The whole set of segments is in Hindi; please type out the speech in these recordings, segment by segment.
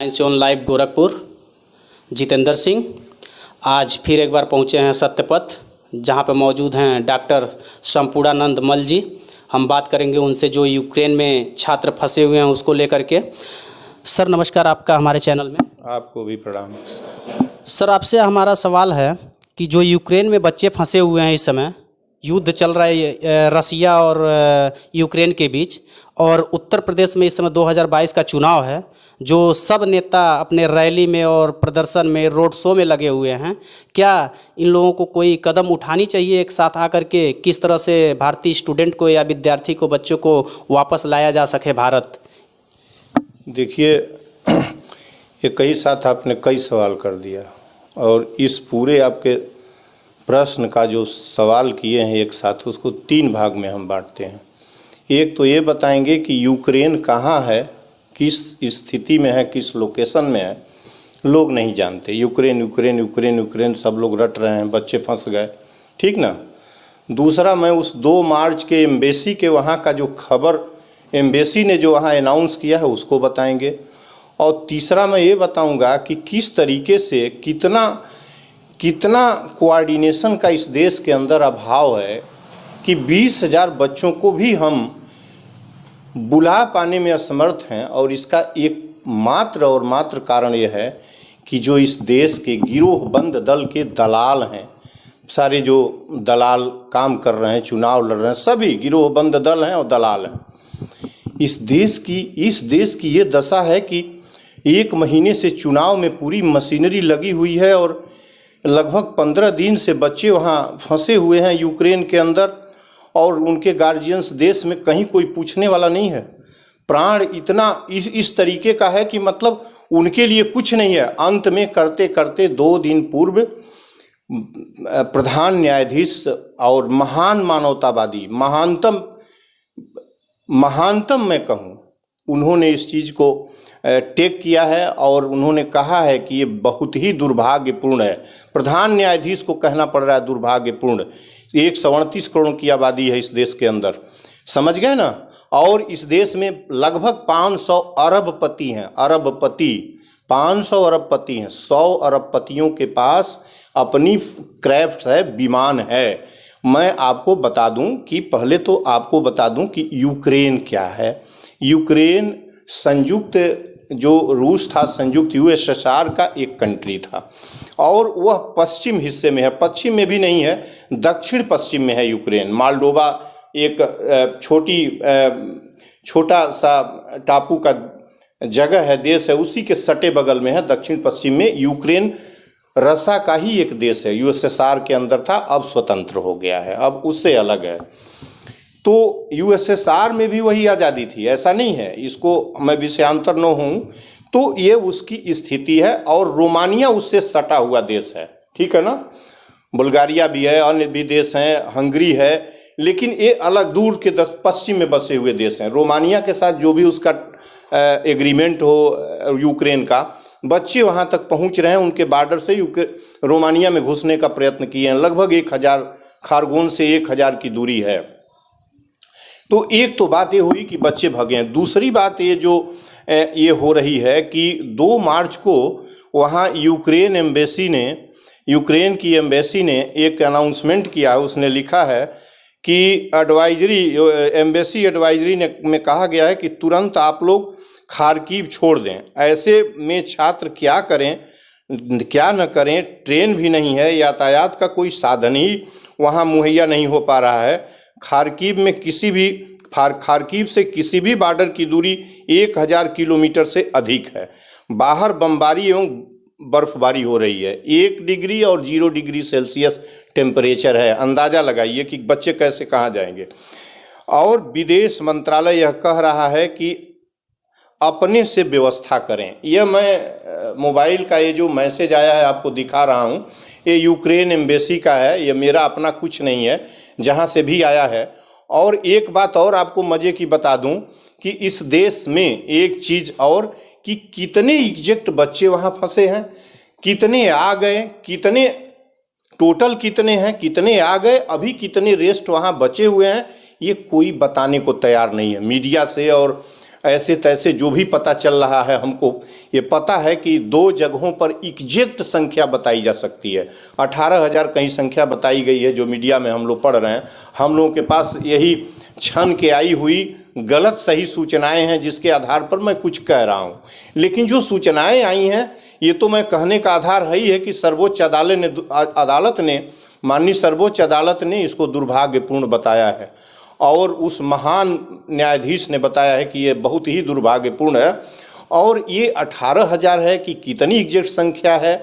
ऑन लाइव गोरखपुर जितेंद्र सिंह आज फिर एक बार पहुँचे हैं सत्यपथ, जहाँ पर मौजूद हैं डॉक्टर संपूर्णानंद मल जी। हम बात करेंगे उनसे जो यूक्रेन में छात्र फंसे हुए हैं उसको लेकर के। सर नमस्कार, आपका हमारे चैनल में। आपको भी प्रणाम। सर आपसे हमारा सवाल है कि जो यूक्रेन में बच्चे फंसे हुए हैं, इस समय युद्ध चल रहा है रसिया और यूक्रेन के बीच, और उत्तर प्रदेश में इस समय 2022 का चुनाव है, जो सब नेता अपने रैली में और प्रदर्शन में, रोड शो में लगे हुए हैं। क्या इन लोगों को कोई कदम उठानी चाहिए एक साथ आकर के, किस तरह से भारतीय स्टूडेंट को या विद्यार्थी को, बच्चों को वापस लाया जा सके भारत? देखिए, ये कई साथ आपने कई सवाल कर दिया, और इस पूरे आपके प्रश्न का जो सवाल किए हैं एक साथ, उसको 3 भाग में हम बांटते हैं। एक तो ये बताएंगे कि यूक्रेन कहाँ है, किस स्थिति में है, किस लोकेशन में है, लोग नहीं जानते। यूक्रेन यूक्रेन यूक्रेन यूक्रेन सब लोग रट रहे हैं, बच्चे फंस गए, ठीक ना। दूसरा, मैं उस 2 मार्च के एम्बेसी के वहाँ का जो खबर एम्बेसी ने जो वहाँ अनाउंस किया है उसको बताएंगे। और तीसरा मैं ये बताऊंगा कि किस तरीके से कितना कोऑर्डिनेशन का इस देश के अंदर अभाव है कि 20,000 बच्चों को भी हम बुला पाने में असमर्थ हैं। और इसका एक मात्र कारण यह है कि जो इस देश के गिरोहबंद दल के दलाल हैं, सारे जो दलाल काम कर रहे हैं, चुनाव लड़ रहे हैं, सभी गिरोहबंद दल हैं और दलाल हैं। इस देश की ये दशा है कि 1 महीने से चुनाव में पूरी मशीनरी लगी हुई है, और लगभग 15 दिन से बच्चे वहाँ फंसे हुए हैं यूक्रेन के अंदर, और उनके गार्जियंस देश में कहीं कोई पूछने वाला नहीं है। प्राण इतना इस तरीके का है कि मतलब उनके लिए कुछ नहीं है। अंत में करते करते 2 दिन पूर्व प्रधान न्यायाधीश और महान मानवतावादी, महानतम मैं कहूँ, उन्होंने इस चीज़ को टेक किया है, और उन्होंने कहा है कि ये बहुत ही दुर्भाग्यपूर्ण है। प्रधान न्यायाधीश को कहना पड़ रहा है दुर्भाग्यपूर्ण। 138 करोड़ की आबादी है इस देश के अंदर, समझ गए ना। और इस देश में लगभग 500 अरबपति हैं, 500 अरबपति हैं। 100 अरबपतियों के पास अपनी क्राफ्ट है, विमान है। मैं आपको बता दूं कि पहले तो आपको बता दूं कि यूक्रेन क्या है। यूक्रेन संयुक्त जो रूस था, संयुक्त यूएसएसआर का एक कंट्री था, और वह पश्चिम हिस्से में है, पश्चिम में भी नहीं है, दक्षिण पश्चिम में है यूक्रेन। मालडोवा एक छोटा सा टापू का जगह है, देश है, उसी के सटे बगल में है, दक्षिण पश्चिम में। यूक्रेन रसा का ही एक देश है, यूएसएसआर के अंदर था, अब स्वतंत्र हो गया है, अब उससे अलग है। तो यूएसएसआर में भी वही आज़ादी थी, ऐसा नहीं है, इसको मैं विषयांतर न हूँ। तो ये उसकी स्थिति है, और रोमानिया उससे सटा हुआ देश है, ठीक है ना। बुल्गारिया भी है, अन्य भी देश हैं, हंगरी है, लेकिन ये अलग दूर के पश्चिम में बसे हुए देश हैं। रोमानिया के साथ जो भी उसका एग्रीमेंट हो यूक्रेन का, बच्चे वहाँ तक पहुँच रहे हैं, उनके बॉर्डर से रोमानिया में घुसने का प्रयत्न किए हैं। लगभग 1000 खारगोन से 1000 की दूरी है। तो एक तो बात ये हुई कि बच्चे भागे हैं। दूसरी बात ये हो रही है कि 2 मार्च को वहाँ यूक्रेन की एम्बेसी ने एक अनाउंसमेंट किया। उसने लिखा है कि एम्बेसी एडवाइजरी में कहा गया है कि तुरंत आप लोग खार्किव छोड़ दें। ऐसे में छात्र क्या करें क्या न करें, ट्रेन भी नहीं है, यातायात का कोई साधन ही वहाँ मुहैया नहीं हो पा रहा है। खार्किव से किसी भी बॉर्डर की दूरी 1000 किलोमीटर से अधिक है। बाहर बमबारी एवं बर्फबारी हो रही है। 1 डिग्री और 0 डिग्री सेल्सियस टेम्परेचर है। अंदाज़ा लगाइए कि बच्चे कैसे कहाँ जाएंगे। और विदेश मंत्रालय यह कह रहा है कि अपने से व्यवस्था करें। यह मैं मोबाइल का ये जो मैसेज आया है आपको दिखा रहा हूँ, ये यूक्रेन एम्बेसी का है, ये मेरा अपना कुछ नहीं है, जहाँ से भी आया है। और एक बात और आपको मज़े की बता दूं कि इस देश में एक चीज़ और कि कितने एग्जैक्ट बच्चे वहाँ फंसे हैं, कितने आ गए, कितने टोटल कितने हैं, कितने आ गए, अभी कितने रेस्ट वहाँ बचे हुए हैं, ये कोई बताने को तैयार नहीं है। मीडिया से और ऐसे तैसे जो भी पता चल रहा है हमको, ये पता है कि 2 जगहों पर एग्जैक्ट संख्या बताई जा सकती है। 18,000 कहीं संख्या बताई गई है जो मीडिया में हम लोग पढ़ रहे हैं। हम लोगों के पास यही क्षण के आई हुई गलत सही सूचनाएं हैं जिसके आधार पर मैं कुछ कह रहा हूं। लेकिन जो सूचनाएं आई हैं ये तो मैं कहने का आधार है ही है कि सर्वोच्च अदालत ने माननीय सर्वोच्च अदालत ने इसको दुर्भाग्यपूर्ण बताया है और उस महान न्यायाधीश ने बताया है कि ये बहुत ही दुर्भाग्यपूर्ण है। और ये 18,000 है कि कितनी एग्जैक्ट संख्या है,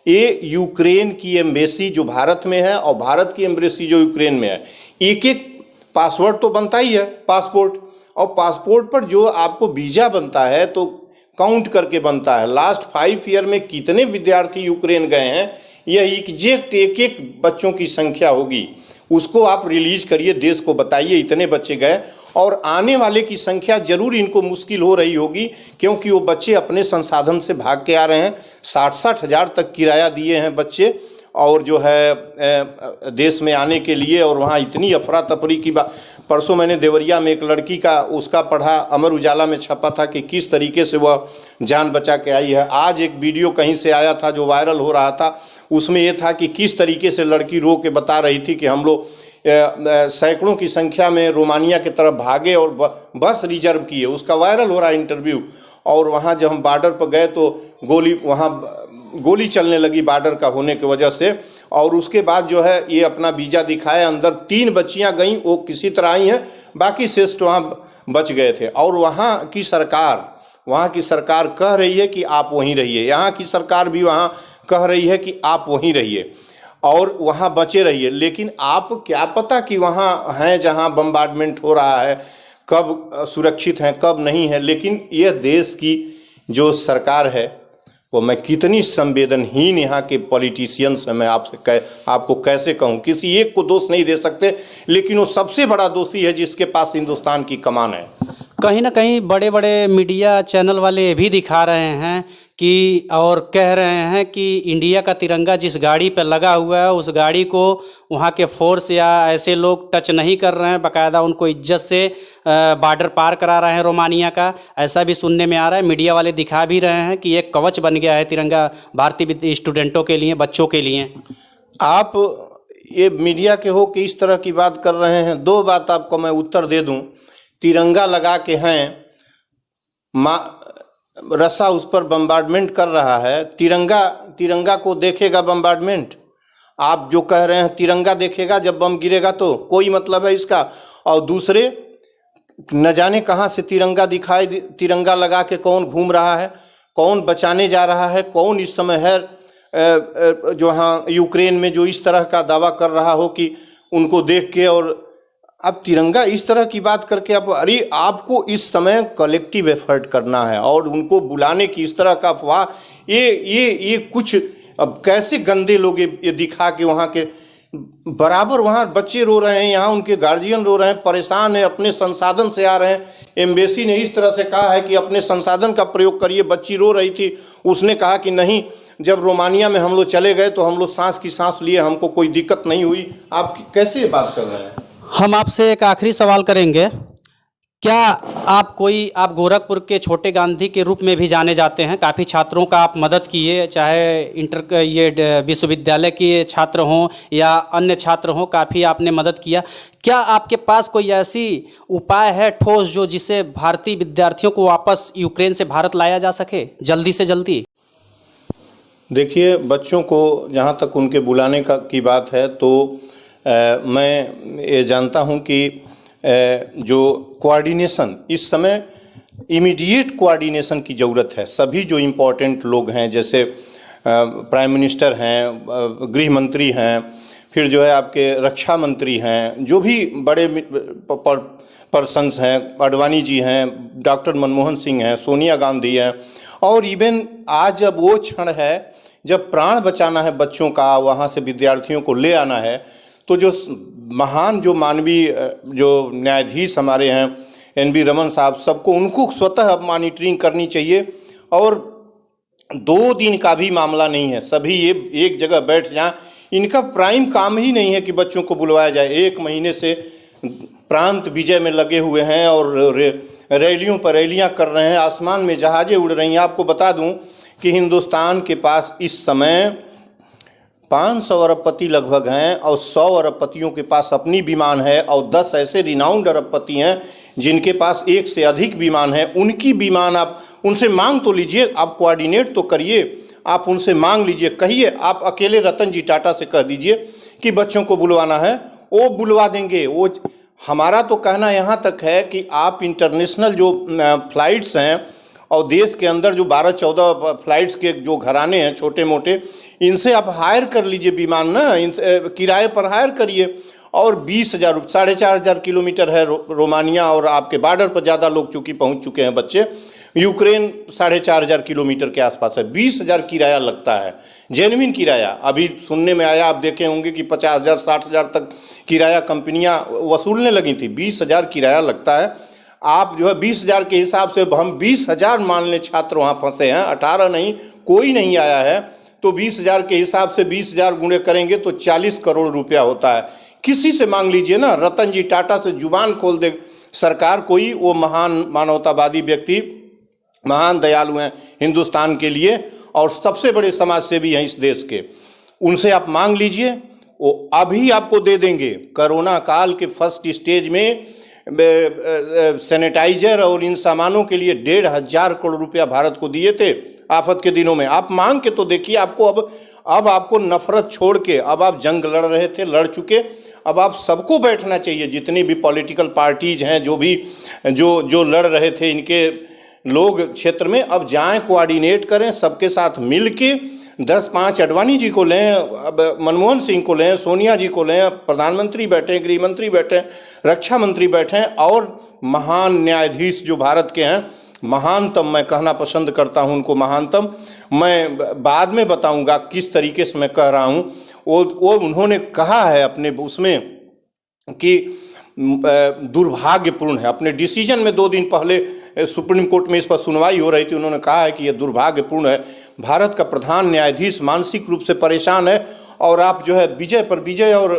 ये यूक्रेन की एम्बेसी जो भारत में है और भारत की एम्बेसी जो यूक्रेन में है, एक एक पासवर्ड तो बनता ही है पासपोर्ट, और पासपोर्ट पर जो आपको वीज़ा बनता है तो काउंट करके बनता है। लास्ट 5 ईयर में कितने विद्यार्थी यूक्रेन गए हैं यह एग्जैक्ट एक एक बच्चों की संख्या होगी, उसको आप रिलीज करिए, देश को बताइए इतने बच्चे गए। और आने वाले की संख्या जरूर इनको मुश्किल हो रही होगी क्योंकि वो बच्चे अपने संसाधन से भाग के आ रहे हैं। 60-60 हज़ार तक किराया दिए हैं बच्चे और जो है देश में आने के लिए, और वहाँ इतनी अफरा तफरी की बात। परसों मैंने देवरिया में एक लड़की का उसका पढ़ा, अमर उजाला में छपा था कि किस तरीके से वह जान बचा के आई है। आज एक वीडियो कहीं से आया था जो वायरल हो रहा था, उसमें यह था कि किस तरीके से लड़की रो के बता रही थी कि हम लोग सैकड़ों की संख्या में रोमानिया की तरफ भागे और बस रिजर्व किए। उसका वायरल हो रहा है इंटरव्यू। और वहाँ जब हम बॉर्डर पर गए तो गोली चलने लगी बॉर्डर का होने की वजह से। और उसके बाद जो है ये अपना वीज़ा दिखाया, अंदर 3 बच्चियां गईं, वो किसी तरह आई हैं, बाकी श्रेष्ठ वहाँ बच गए थे। और वहाँ की सरकार कह रही है कि आप वहीं रहिए, यहाँ की सरकार भी वहाँ कह रही है कि आप वहीं रहिए और वहाँ बचे रहिए। लेकिन आप क्या पता कि वहाँ हैं जहाँ बम्बार्डमेंट हो रहा है कब सुरक्षित हैं कब नहीं है। लेकिन यह देश की जो सरकार है वो मैं कितनी संवेदनहीन यहाँ के पॉलिटिशियंस हैं, मैं आपको कैसे कहूँ। किसी एक को दोष नहीं दे सकते, लेकिन वो सबसे बड़ा दोषी है जिसके पास हिंदुस्तान की कमान है। कहीं ना कहीं बड़े बड़े मीडिया चैनल वाले भी दिखा रहे हैं कि और कह रहे हैं कि इंडिया का तिरंगा जिस गाड़ी पर लगा हुआ है उस गाड़ी को वहाँ के फोर्स या ऐसे लोग टच नहीं कर रहे हैं, बाकायदा उनको इज्जत से बॉर्डर पार करा रहे हैं रोमानिया का। ऐसा भी सुनने में आ रहा है, मीडिया वाले दिखा भी रहे हैं कि एक कवच बन गया है तिरंगा भारतीय स्टूडेंटों के लिए, बच्चों के लिए। आप ये मीडिया के हो कि इस तरह की बात कर रहे हैं। 2 बात आपको मैं उत्तर दे दूं। तिरंगा लगा के हैं, रसा उस पर बम्बार्डमेंट कर रहा है, तिरंगा को देखेगा बम्बार्डमेंट? आप जो कह रहे हैं तिरंगा देखेगा जब बम गिरेगा तो कोई मतलब है इसका? और दूसरे न जाने कहाँ से तिरंगा लगा के कौन घूम रहा है, कौन बचाने जा रहा है, कौन इस समय है जो हाँ यूक्रेन में जो इस तरह का दावा कर रहा हो कि उनको देख के। और अब तिरंगा इस तरह की बात करके अरे आपको इस समय कलेक्टिव एफर्ट करना है और उनको बुलाने की इस तरह का अफवाह, ये कुछ अब कैसे गंदे लोग ये दिखा के वहाँ के बराबर वहाँ बच्चे रो रहे हैं, यहाँ उनके गार्जियन रो रहे हैं, परेशान हैं, अपने संसाधन से आ रहे हैं। एम्बेसी ने इस तरह से कहा है कि अपने संसाधन का प्रयोग करिए। बच्ची रो रही थी, उसने कहा कि नहीं, जब रोमानिया में हम लोग चले गए तो हम लोग सांस की सांस लिए, हमको कोई दिक्कत नहीं हुई। आप कैसे बात कर रहे हैं? हम आपसे एक आखिरी सवाल करेंगे, क्या आप गोरखपुर के छोटे गांधी के रूप में भी जाने जाते हैं, काफ़ी छात्रों का आप मदद किए, चाहे ये विश्वविद्यालय के छात्र हों या अन्य छात्र हों, काफ़ी आपने मदद किया। क्या आपके पास कोई ऐसी उपाय है ठोस जो जिससे भारतीय विद्यार्थियों को वापस यूक्रेन से भारत लाया जा सके जल्दी से जल्दी? देखिए, बच्चों को जहाँ तक उनके बुलाने की बात है तो मैं ये जानता हूँ कि जो कोऑर्डिनेशन इस समय इमीडिएट कोऑर्डिनेशन की ज़रूरत है। सभी जो इम्पोर्टेंट लोग हैं जैसे प्राइम मिनिस्टर हैं, गृह मंत्री हैं, फिर जो है आपके रक्षा मंत्री हैं, जो भी बड़े पर्सन्स हैं, आडवाणी जी हैं, डॉक्टर मनमोहन सिंह हैं, सोनिया गांधी हैं, और इवन आज जब वो क्षण है जब प्राण बचाना है बच्चों का, वहाँ से विद्यार्थियों को ले आना है, तो जो महान जो मानवीय जो न्यायाधीश हमारे हैं NV रमन साहब, सबको उनको स्वतः मॉनिटरिंग करनी चाहिए। और 2 दिन का भी मामला नहीं है, सभी ये एक जगह बैठ जाएं। इनका प्राइम काम ही नहीं है कि बच्चों को बुलवाया जाए। 1 महीने से प्रांत विजय में लगे हुए हैं और रैलियों पर रैलियां कर रहे हैं, आसमान में जहाज़ें उड़ रही हैं। आपको बता दूं कि हिंदुस्तान के पास इस समय 500 अरबपति लगभग हैं और 100 अरबपतियों के पास अपनी विमान है और 10 ऐसे रिनाउंड अरबपति हैं जिनके पास एक से अधिक विमान है। उनकी विमान आप उनसे मांग तो लीजिए, आप कोऑर्डिनेट तो करिए, आप उनसे मांग लीजिए, कहिए। आप अकेले रतन जी टाटा से कह दीजिए कि बच्चों को बुलवाना है, वो बुलवा देंगे। वो हमारा तो कहना यहाँ तक है कि आप इंटरनेशनल जो फ्लाइट्स हैं और देश के अंदर जो 12-14 फ्लाइट्स के जो घराने हैं छोटे मोटे, इनसे आप हायर कर लीजिए विमान ना, इनसे किराए पर हायर करिए। और 20,000 4,500 किलोमीटर है रोमानिया, और आपके बॉर्डर पर ज़्यादा लोग चूँकि पहुँच चुके हैं बच्चे। यूक्रेन 4,500 किलोमीटर के आसपास है, 20,000 किराया लगता है, जेन्युइन किराया। अभी सुनने में आया, आप देखे होंगे कि 50,000 60,000 तक किराया कंपनियां वसूलने लगी थी। 20,000 किराया लगता है। आप जो है 20,000 के हिसाब से, हम 20,000 मान लें छात्र वहाँ फंसे हैं, 18 नहीं, कोई नहीं आया है, तो 20,000 के हिसाब से 20,000 गुणे करेंगे तो 40 करोड़ रुपया होता है। किसी से मांग लीजिए ना, रतन जी टाटा से जुबान खोल दे सरकार कोई, वो महान मानवतावादी व्यक्ति, महान दयालु हैं हिंदुस्तान के लिए और सबसे बड़े समाज सेवी हैं इस देश के। उनसे आप मांग लीजिए, वो अभी आपको दे देंगे। कोरोना काल के फर्स्ट स्टेज में सैनिटाइजर और इन सामानों के लिए 1,500 करोड़ रुपया भारत को दिए थे आफत के दिनों में। आप मांग के तो देखिए, आपको अब आपको नफरत छोड़ के, अब आप जंग लड़ रहे थे, लड़ चुके, अब आप सबको बैठना चाहिए। जितनी भी पॉलिटिकल पार्टीज हैं, जो भी जो लड़ रहे थे, इनके लोग क्षेत्र में अब जाएं, कोऑर्डिनेट करें, सबके साथ मिल के 10-5 अडवाणी जी को लें, अब मनमोहन सिंह को लें, सोनिया जी को लें, प्रधानमंत्री बैठे, गृह मंत्री बैठे, रक्षा मंत्री बैठे, और महान न्यायाधीश जो भारत के हैं, महानतम, मैं कहना पसंद करता हूं उनको महानतम, मैं बाद में बताऊंगा किस तरीके से मैं कह रहा हूं। वो उन्होंने कहा है अपने उसमें कि दुर्भाग्यपूर्ण है, अपने डिसीजन में 2 दिन पहले सुप्रीम कोर्ट में इस पर सुनवाई हो रही थी, उन्होंने कहा है कि यह दुर्भाग्यपूर्ण है, भारत का प्रधान न्यायाधीश मानसिक रूप से परेशान है और आप जो है विजय पर विजय और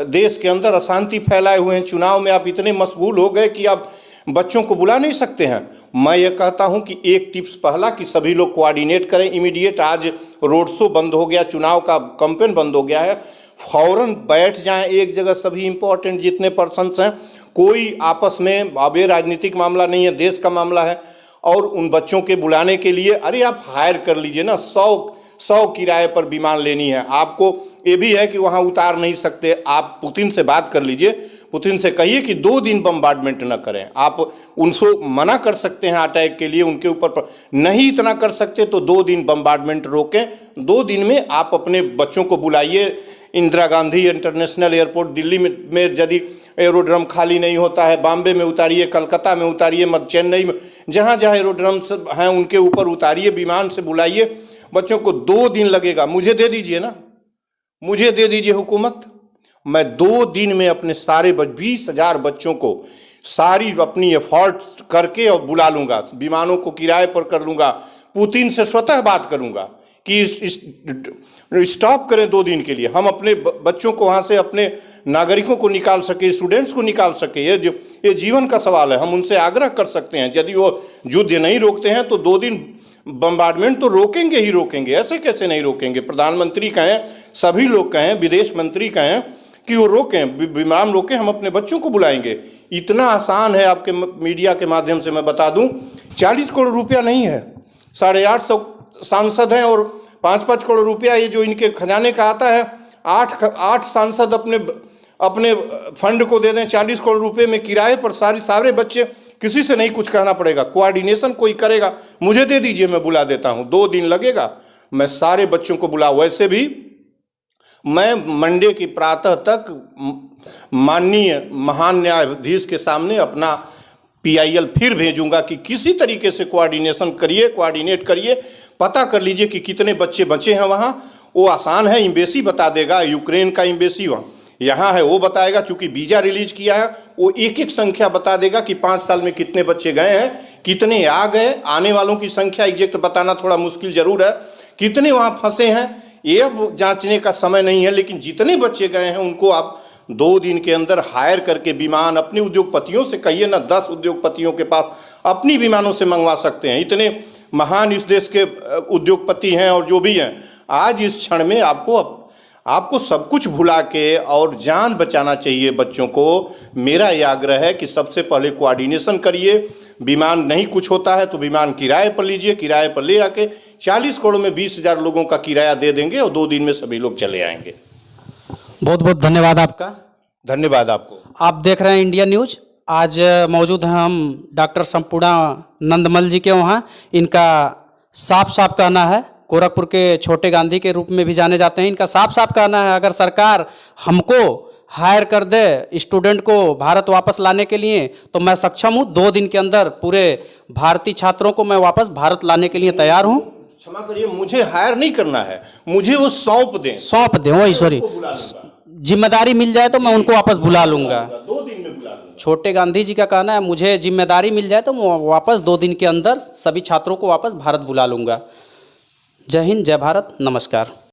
देश के अंदर अशांति फैलाए हुए हैं। चुनाव में आप इतने मशगूल हो गए कि आप बच्चों को बुला नहीं सकते हैं। मैं ये कहता हूं कि एक टिप्स, पहला कि सभी लोग कोऑर्डिनेट करें इमीडिएट। आज रोड शो बंद हो गया, चुनाव का कैंपेन बंद हो गया है, फौरन बैठ जाएं एक जगह सभी इंपॉर्टेंट जितने पर्सन्स हैं, कोई आपस में, अब ये राजनीतिक मामला नहीं है, देश का मामला है। और उन बच्चों के बुलाने के लिए, अरे आप हायर कर लीजिए ना, 100 किराए पर विमान लेनी है आपको। ये भी है कि वहाँ उतार नहीं सकते, आप पुतिन से बात कर लीजिए, पुतिन से कहिए कि 2 दिन बम्बार्डमेंट न करें। आप उनको मना कर सकते हैं अटैक के लिए, उनके ऊपर नहीं इतना कर सकते तो 2 दिन बम्बार्डमेंट रोकें। 2 दिन में आप अपने बच्चों को बुलाइए। इंदिरा गांधी इंटरनेशनल एयरपोर्ट दिल्ली में यदि एरोड्रम खाली नहीं होता है, बॉम्बे में उतारिए, कलकत्ता में उतारिए, चेन्नई में, जहाँ जहाँ एरोड्रम हैं उनके ऊपर उतारिए, विमान से बुलाइए। बच्चों को 2 दिन लगेगा, मुझे दे दीजिए ना, मुझे दे दीजिए हुकूमत, मैं 2 दिन में अपने सारे 20,000 बच्चों को सारी अपनी एफर्ट करके और बुला लूँगा, विमानों को किराए पर कर लूँगा, पुतिन से स्वतः बात करूँगा कि स्टॉप करें 2 दिन के लिए, हम अपने बच्चों को वहाँ से, अपने नागरिकों को निकाल सके, स्टूडेंट्स को निकाल सके। ये जीवन का सवाल है, हम उनसे आग्रह कर सकते हैं। यदि वो युद्ध नहीं रोकते हैं तो 2 दिन बम्बार्डमेंट तो रोकेंगे ही रोकेंगे, ऐसे कैसे नहीं रोकेंगे। प्रधानमंत्री कहें, सभी लोग कहें, विदेश मंत्री कहें कि वो रोकें, विमान रोकें, हम अपने बच्चों को बुलाएंगे। इतना आसान है। आपके मीडिया के माध्यम से मैं बता दूं, 40 करोड़ रुपया नहीं है, 850 सांसद हैं और 5-5 करोड़ रुपया ये जो इनके खजाने का आता है, 8 सांसद अपने फंड को दे दें 40 करोड़ रुपए में, किराए पर सारे बच्चे, किसी से नहीं कुछ कहना पड़ेगा, कोऑर्डिनेशन कोई करेगा, मुझे दे दीजिए, मैं बुला देता हूँ, 2 दिन लगेगा, मैं सारे बच्चों को बुला। वैसे भी मैं मंडे की प्रातः तक माननीय महान न्यायाधीश के सामने अपना PIL फिर भेजूंगा कि किसी तरीके से कोऑर्डिनेशन करिए, कोऑर्डिनेट करिए, पता कर लीजिए कि कितने बच्चे बचे हैं वहाँ। वो आसान है, एम्बेसी बता देगा, यूक्रेन का एम्बेसी वहाँ यहाँ है, वो बताएगा। चूंकि वीज़ा रिलीज किया है, वो एक संख्या बता देगा कि 5 साल में कितने बच्चे गए हैं, कितने आ गए, आने वालों की संख्या एग्जैक्ट बताना थोड़ा मुश्किल जरूर है, कितने वहाँ फंसे हैं ये अब जांचने का समय नहीं है, लेकिन जितने बच्चे गए हैं उनको आप 2 दिन के अंदर हायर करके विमान अपने उद्योगपतियों से कहिए ना, 10 उद्योगपतियों के पास अपनी विमानों से मंगवा सकते हैं। इतने महान इस देश के उद्योगपति हैं और जो भी हैं। आज इस क्षण में आपको सब कुछ भुला के और जान बचाना चाहिए बच्चों को। मेरा ये आग्रह है कि सबसे पहले कोऑर्डिनेशन करिए। विमान नहीं कुछ होता है तो विमान किराए पर लीजिए, किराए पर ले आके 40 करोड़ में 20,000 लोगों का किराया दे देंगे और 2 दिन में सभी लोग चले आएंगे। बहुत बहुत धन्यवाद आपका। धन्यवाद आपको। आप देख रहे हैं इंडिया न्यूज। आज मौजूद हैं हम डॉक्टर संपूर्णा नंदमल जी के वहाँ। इनका साफ साफ कहना है, गोरखपुर के छोटे गांधी के रूप में भी जाने जाते हैं, इनका साफ साफ कहना है अगर सरकार हमको हायर कर दे स्टूडेंट को भारत वापस लाने के लिए तो मैं सक्षम हूँ। 2 दिन के अंदर पूरे भारतीय छात्रों को मैं वापस भारत लाने के लिए तैयार हूँ। क्षमा करिए, मुझे हायर नहीं करना है, मुझे वो सौंप दें। वही सॉरी, जिम्मेदारी मिल जाए तो मैं उनको वापस बुला लूँगा। 2 दिन में बुला लूँगा। छोटे गांधी जी का कहना है मुझे जिम्मेदारी मिल जाए तो मैं वापस 2 दिन के अंदर सभी छात्रों को वापस भारत बुला लूँगा। जय हिंद, जय भारत, नमस्कार।